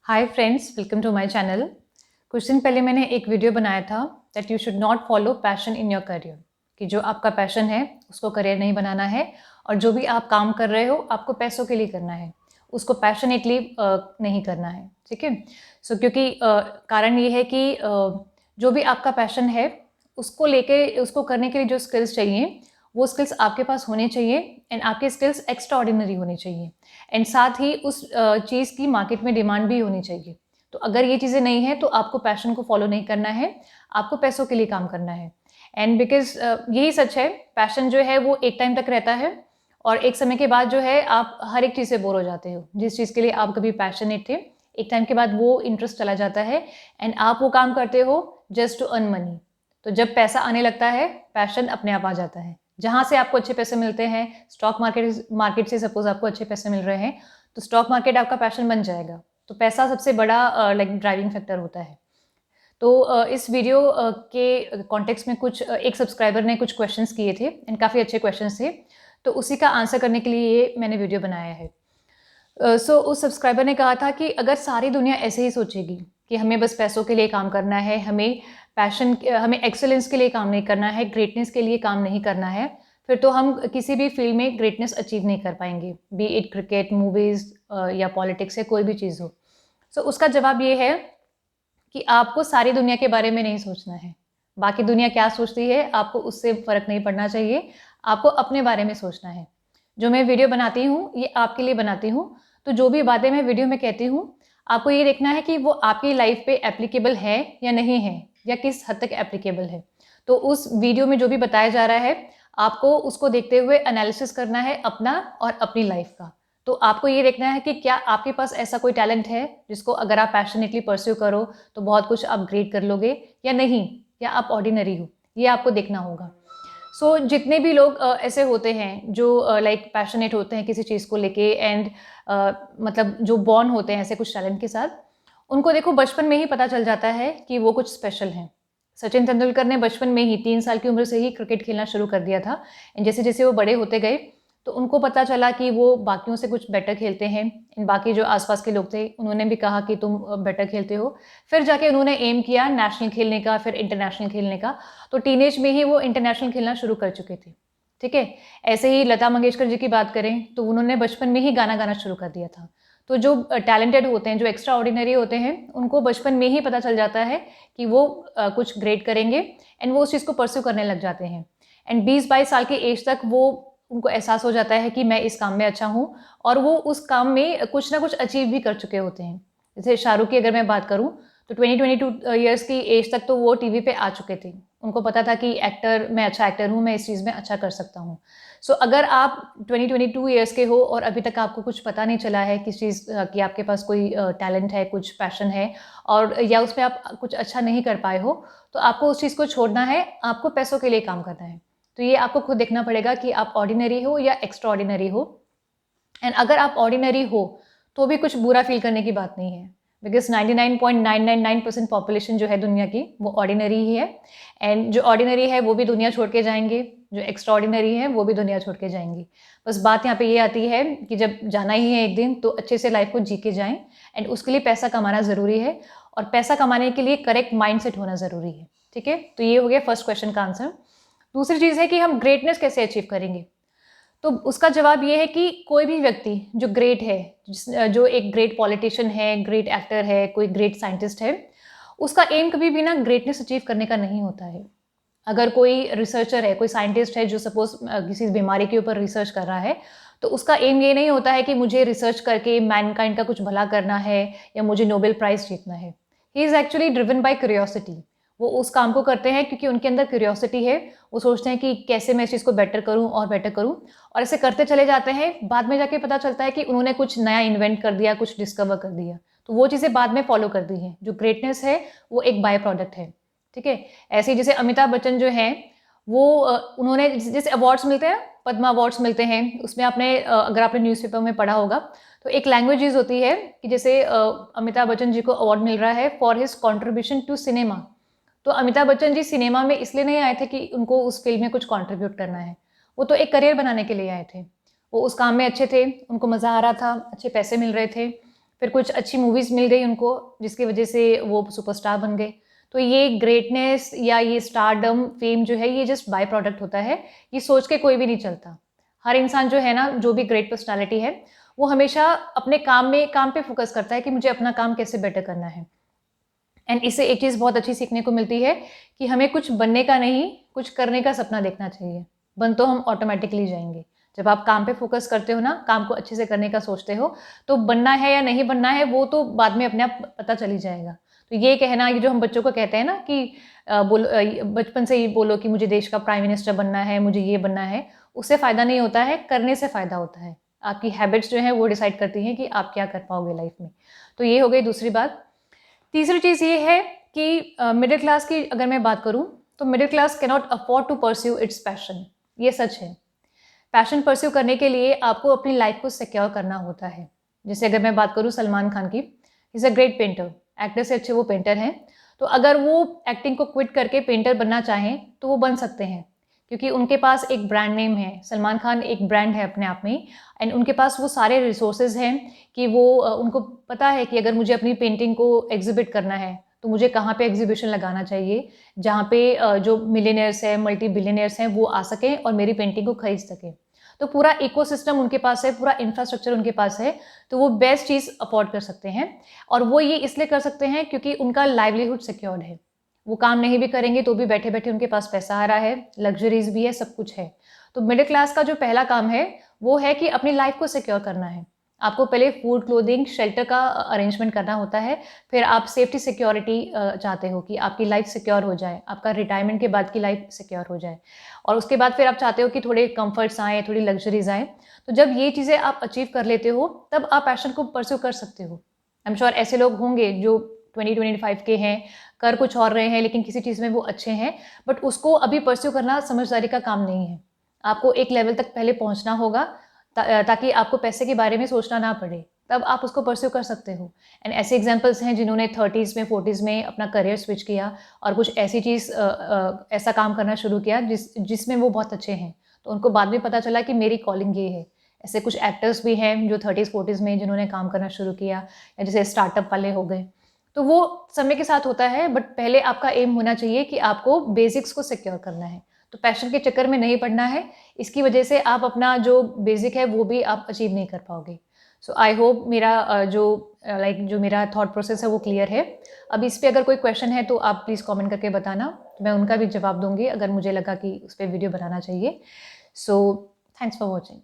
Hi friends, welcome to my channel. कुछ दिन पहले मैंने एक वीडियो बनाया था that you should not follow passion in your career, कि जो आपका पैशन है उसको करियर नहीं बनाना है और जो भी आप काम कर रहे हो आपको पैसों के लिए करना है, उसको पैशनेटली नहीं करना है। ठीक है। क्योंकि कारण ये है कि जो भी आपका पैशन है उसको लेके उसको करने के लिए जो स्किल्स चाहिए वो स्किल्स आपके पास होने चाहिए एंड आपके स्किल्स एक्स्ट्रा ऑर्डिनरी होने चाहिए एंड साथ ही उस चीज़ की मार्केट में डिमांड भी होनी चाहिए। तो अगर ये चीज़ें नहीं हैं तो आपको पैशन को फॉलो नहीं करना है, आपको पैसों के लिए काम करना है। एंड बिकॉज़ यही सच है, पैशन जो है वो एक टाइम तक रहता है और एक समय के बाद जो है आप हर एक चीज़ से बोर हो जाते हो। जिस चीज़ के लिए आप कभी पैशनेट थे, एक टाइम के बाद वो इंटरेस्ट चला जाता है एंड आप वो काम करते हो जस्ट टू अर्न मनी। तो जब पैसा आने लगता है, पैशन अपने आप आ जाता है। जहाँ से आपको अच्छे पैसे मिलते हैं, स्टॉक मार्केट से सपोज़ आपको अच्छे पैसे मिल रहे हैं, तो स्टॉक मार्केट आपका पैशन बन जाएगा। तो पैसा सबसे बड़ा लाइक ड्राइविंग फैक्टर होता है। तो इस वीडियो के कॉन्टेक्स्ट में एक सब्सक्राइबर ने कुछ क्वेश्चंस किए थे एंड काफ़ी अच्छे क्वेश्चंस थे। तो उसी का आंसर करने के लिए ये मैंने वीडियो बनाया है। उस सब्सक्राइबर ने कहा था कि अगर सारी दुनिया ऐसे ही सोचेगी कि हमें बस पैसों के लिए काम करना है, हमें एक्सेलेंस के लिए काम नहीं करना है, ग्रेटनेस के लिए काम नहीं करना है, फिर तो हम किसी भी फील्ड में ग्रेटनेस अचीव नहीं कर पाएंगे, बी इट क्रिकेट, मूवीज़ या पॉलिटिक्स या कोई भी चीज़ हो। उसका जवाब ये है कि आपको सारी दुनिया के बारे में नहीं सोचना है। बाकी दुनिया क्या सोचती है, आपको उससे फ़र्क नहीं पड़ना चाहिए, आपको अपने बारे में सोचना है। जो मैं वीडियो बनाती हूँ, ये आपके लिए बनाती हूँ, तो जो भी बातें मैं वीडियो में कहती हूँ, आपको ये देखना है कि वो आपकी लाइफ़ पे एप्लीकेबल है या नहीं है, या किस हद तक एप्लीकेबल है। तो उस वीडियो में जो भी बताया जा रहा है, आपको उसको देखते हुए एनालिसिस करना है अपना और अपनी लाइफ़ का। तो आपको ये देखना है कि क्या आपके पास ऐसा कोई टैलेंट है जिसको अगर आप पैशनेटली परस्यू करो तो बहुत कुछ अपग्रेड कर लोगे, या नहीं, या आप ऑर्डिनरी हो, ये आपको देखना होगा। जितने भी लोग ऐसे होते हैं जो लाइक पैशनेट होते हैं किसी चीज़ को लेके एंड मतलब जो बॉर्न होते हैं ऐसे कुछ टैलेंट के साथ, उनको देखो बचपन में ही पता चल जाता है कि वो कुछ स्पेशल हैं। सचिन तेंदुलकर ने बचपन में ही 3 साल की उम्र से ही क्रिकेट खेलना शुरू कर दिया था एंड जैसे-जैसे वो बड़े होते गए, तो उनको पता चला कि वो बाकियों से कुछ बेटर खेलते हैं एंड बाकी जो आस-पास के लोग थे, उन्होंने भी कहा कि तुम बेटर खेलते हो। फिर जाके उन्होंने एम किया नेशनल खेलने का, फिर इंटरनेशनल खेलने का, तो टीनेज में ही वो इंटरनेशनल खेलना शुरू कर चुके थे। ठीक है? ऐसे ही लता मंगेशकर जी की बात करें, तो उन्होंने बचपन में ही गाना गाना शुरू कर दिया था। तो जो टैलेंटेड होते हैं, जो एक्स्ट्रा ऑर्डिनरी होते हैं, उनको बचपन में ही पता चल जाता है कि वो कुछ ग्रेट करेंगे एंड वो उस चीज़ को परस्यू करने लग जाते हैं। एंड 20-22 साल की एज तक वो उनको एहसास हो जाता है कि मैं इस काम में अच्छा हूँ और वो उस काम में कुछ ना कुछ अचीव भी कर चुके होते हैं। जैसे शाहरुख की अगर मैं बात करूँ, तो 20-22 ईयर्स की एज तक तो वो टीवी पे आ चुके थे। उनको पता था कि मैं अच्छा एक्टर हूँ, मैं इस चीज़ में अच्छा कर सकता हूँ। अगर आप 20-22 ईयर्स के हो और अभी तक आपको कुछ पता नहीं चला है किस चीज़ कि आपके पास कोई टैलेंट है, कुछ पैशन है और या उसमें आप कुछ अच्छा नहीं कर पाए हो, तो आपको उस चीज़ को छोड़ना है, आपको पैसों के लिए काम करना है। तो ये आपको खुद देखना पड़ेगा कि आप ऑर्डिनरी हो या एक्स्ट्रा ऑर्डिनरी हो। एंड अगर आप ऑर्डिनरी हो, तो भी कुछ बुरा फ़ील करने की बात नहीं है। बिकॉज़ 99.999% पॉपुलेशन जो है दुनिया की, वो ऑर्डिनरी ही है एंड जो ऑर्डिनरी है, वो भी दुनिया छोड़ के जाएँगे, जो एक्स्ट्रा ऑर्डिनरी है, वो भी दुनिया छोड़ के जाएँगे। बस बात यहाँ पे ये आती है कि जब जाना ही है एक दिन, तो अच्छे से लाइफ़ को जी के जाएँ एंड उसके लिए पैसा कमाना ज़रूरी है और पैसा कमाने के लिए करेक्ट माइंडसेट होना ज़रूरी है। ठीक है? तो ये हो गया फर्स्ट क्वेश्चन का आंसर। दूसरी चीज़ है कि हम ग्रेटनेस कैसे अचीव करेंगे? तो उसका जवाब ये है कि कोई भी व्यक्ति जो ग्रेट है, जो एक ग्रेट पॉलिटिशियन है, ग्रेट एक्टर है, कोई ग्रेट साइंटिस्ट है, उसका एम कभी भी ना ग्रेटनेस अचीव करने का नहीं होता है। अगर कोई रिसर्चर है, कोई साइंटिस्ट है जो सपोज़ किसी बीमारी के ऊपर रिसर्च कर रहा है, तो उसका एम ये नहीं होता है कि मुझे रिसर्च करके मैनकाइंड का कुछ भला करना है या मुझे नोबेल प्राइज़ जीतना है। He is actually driven by curiosity. वो उस काम को करते हैं क्योंकि उनके अंदर क्यूरियोसिटी है। वो सोचते हैं कि कैसे मैं इस चीज़ को बेटर करूँ और बेटर करूँ और ऐसे करते चले जाते हैं। बाद में जाके पता चलता है कि उन्होंने कुछ नया इन्वेंट कर दिया, कुछ डिस्कवर कर दिया। तो वो चीज़ें बाद में फॉलो कर दी हैं। जो ग्रेटनेस है, वो एक बाय प्रोडक्ट है। ठीक है? ऐसे ही जैसे अमिताभ बच्चन जो हैं, वो उन्होंने जैसे अवार्ड्स मिलते हैं, पद्मा अवार्ड्स मिलते हैं, उसमें अगर आपने न्यूज़पेपर में पढ़ा होगा, तो एक लैंग्वेज यूज़ होती है कि जैसे अमिताभ बच्चन जी को अवार्ड मिल रहा है for his contribution to cinema. तो अमिताभ बच्चन जी सिनेमा में इसलिए नहीं आए थे कि उनको उस फ़िल्म में कुछ कंट्रीब्यूट करना है। वो तो एक करियर बनाने के लिए आए थे। वो उस काम में अच्छे थे, उनको मज़ा आ रहा था, अच्छे पैसे मिल रहे थे। फिर कुछ अच्छी मूवीज़ मिल गई उनको जिसकी वजह से वो सुपरस्टार बन गए। तो ये ग्रेटनेस या ये स्टारडम, फेम जो है ये जस्ट बाय प्रोडक्ट होता है, ये सोच के कोई भी नहीं चलता। हर इंसान जो है ना, जो भी ग्रेट पर्सनैलिटी है, वो हमेशा अपने काम पे फ़ोकस करता है कि मुझे अपना काम कैसे बेटर करना है। एंड इससे एक चीज़ बहुत अच्छी सीखने को मिलती है कि हमें कुछ बनने का नहीं, कुछ करने का सपना देखना चाहिए। बन तो हम ऑटोमैटिकली जाएँगे। जब आप काम पे फ़ोकस करते हो ना, काम को अच्छे से करने का सोचते हो, तो बनना है या नहीं बनना है, वो तो बाद में अपने आप पता चल ही जाएगा। तो ये कहना, ये जो हम बच्चों को कहते हैं ना कि बचपन से ही बोलो कि मुझे देश का प्राइम मिनिस्टर बनना है, मुझे ये बनना है, उससे फ़ायदा नहीं होता है, करने से फ़ायदा होता है। आपकी हैबिट्स जो हैं, वो डिसाइड करती हैं कि आप क्या कर पाओगे लाइफ़ में। तो ये हो गई दूसरी बात। तीसरी चीज़ ये है कि मिडल क्लास की अगर मैं बात करूँ, तो middle class can not afford to pursue its passion. ये सच है। पैशन परस्यू करने के लिए आपको अपनी लाइफ को सिक्योर करना होता है। जैसे अगर मैं बात करूँ सलमान खान की, he is a great painter, actor से अच्छे वो पेंटर हैं। तो अगर वो एक्टिंग को क्विट करके पेंटर बनना चाहें, तो वो बन सकते हैं, क्योंकि उनके पास एक ब्रांड नेम है। सलमान खान एक ब्रांड है अपने आप में, एंड उनके पास वो सारे रिसोर्सेज़ हैं कि वो उनको पता है कि अगर मुझे अपनी पेंटिंग को एग्ज़िबिट करना है, तो मुझे कहाँ पे एग्ज़िबिशन लगाना चाहिए, जहाँ पे जो मिलियनेयर्स हैं, मल्टी बिलियनेयर्स हैं, वो आ सकें और मेरी पेंटिंग को खरीद सकें। तो पूरा इकोसिस्टम उनके पास है, पूरा इंफ्रास्ट्रक्चर उनके पास है, तो वो बेस्ट चीज़ अफ़ोर्ड कर सकते हैं। और वो ये इसलिए कर सकते हैं क्योंकि उनका लाइवलीहुड सिक्योर्ड है। वो काम नहीं भी करेंगे तो भी बैठे-बैठे उनके पास पैसा आ रहा है, लग्ज़रीज़ भी है, सब कुछ है। तो मिडल क्लास का जो पहला काम है, वो है कि अपनी लाइफ़ को सिक्योर करना है। आपको पहले फूड, क्लोथिंग, शेल्टर का अरेंजमेंट करना होता है, फिर आप सेफ्टी सिक्योरिटी चाहते हो कि आपकी लाइफ़ सिक्योर हो जाए, आपका रिटायरमेंट के बाद की लाइफ़ सिक्योर हो जाए। और उसके बाद फिर आप चाहते हो कि थोड़े कम्फर्ट्स आएँ, थोड़ी लग्ज़रीज़ आएँ। तो जब ये चीज़ें आप अचीव कर लेते हो, तब आप पैशन को परस्यू कर सकते हो। आई एम श्योर ऐसे लोग होंगे जो 20-25 के हैं, कर कुछ और रहे हैं, लेकिन किसी चीज़ में वो अच्छे हैं, बट उसको अभी परस्यू करना समझदारी का काम नहीं है। आपको एक लेवल तक पहले पहुँचना होगा, ताकि आपको पैसे के बारे में सोचना ना पड़े, तब आप उसको परस्यू कर सकते हो। एंड ऐसे एग्ज़ाम्पल्स हैं जिन्होंने 30s में, 40s में अपना करियर स्विच किया और कुछ ऐसी चीज़ ऐसा काम करना शुरू किया जिसमें वो बहुत अच्छे हैं। तो उनको बाद में पता चला कि मेरी कॉलिंग ये है। ऐसे कुछ एक्टर्स भी हैं जो 30s, 40s में जिन्होंने काम करना शुरू किया, या जैसे स्टार्टअप वाले हो गए। तो वो समय के साथ होता है, बट पहले आपका एम होना चाहिए कि आपको बेसिक्स को सिक्योर करना है। तो पैशन के चक्कर में नहीं पड़ना है, इसकी वजह से आप अपना जो बेसिक है वो भी आप अचीव नहीं कर पाओगे। सो आई होप मेरा जो मेरा थॉट प्रोसेस है वो क्लियर है। अब इस पे अगर कोई क्वेश्चन है तो आप प्लीज़ कमेंट करके बताना, तो मैं उनका भी जवाब दूँगी अगर मुझे लगा कि उस पे वीडियो बनाना चाहिए। So thanks for watching.